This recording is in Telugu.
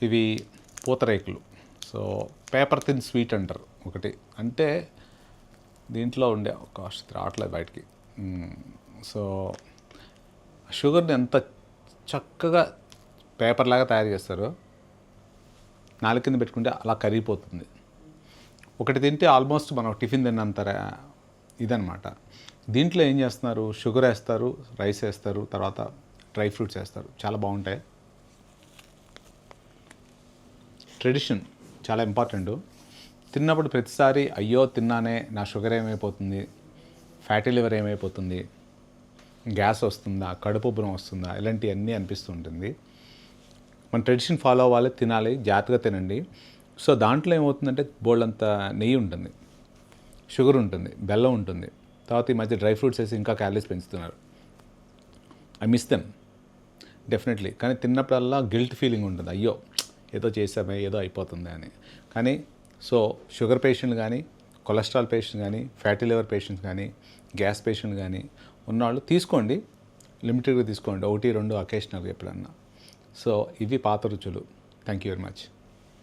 ఇవి పూతరేకులు. సో పేపర్ థిన్ స్వీట్ అంటారు ఒకటి. అంటే దీంట్లో ఉండే కాస్ట్ రావట్లేదు బయటికి. సో షుగర్ని ఎంత చక్కగా పేపర్ లాగా తయారు చేస్తారో నాలుగు కింద పెట్టుకుంటే అలా కరిగిపోతుంది. ఒకటి తింటే ఆల్మోస్ట్ మనం టిఫిన్ తిన్నంత ఇదనమాట. దీంట్లో ఏం చేస్తున్నారు, షుగర్ వేస్తారు, రైస్ వేస్తారు, తర్వాత డ్రై ఫ్రూట్స్ వేస్తారు. చాలా బాగుంటాయి. ట్రెడిషన్ చాలా ఇంపార్టెంట్. తిన్నప్పుడు ప్రతిసారి అయ్యో తిన్నానే, నా షుగర్ ఏమైపోతుంది, ఫ్యాటీ లివర్ ఏమైపోతుంది, గ్యాస్ వస్తుందా, కడుపు ఉబ్బరం వస్తుందా, ఇలాంటివన్నీ అనిపిస్తూ ఉంటుంది. మన ట్రెడిషన్ ఫాలో అవ్వాలి, తినాలి, జాగ్రత్తగా తినండి. సో దాంట్లో ఏమవుతుందంటే బోల్డంత నెయ్యి ఉంటుంది, షుగర్ ఉంటుంది, బెల్లం ఉంటుంది, తర్వాత ఈ మధ్య డ్రై ఫ్రూట్స్ వేసి ఇంకా క్యాలరీస్ పెంచుతున్నారు. I miss them definitely. కానీ తిన్నప్పుడల్లా గిల్ట్ ఫీలింగ్ ఉంటుంది, అయ్యో ఏదో చేసామే, ఏదో అయిపోతుంది అని. కానీ సో షుగర్ పేషెంట్లు కానీ, కొలెస్ట్రాల్ పేషెంట్ కానీ, ఫ్యాటీ లివర్ పేషెంట్స్ కానీ, గ్యాస్ పేషెంట్ కానీ ఉన్నవాళ్ళు తీసుకోండి, లిమిటెడ్గా తీసుకోండి, 1-2 అకేషనల్గా ఎప్పుడన్నా. సో ఇవి పాత రుచులు. Thank you very much.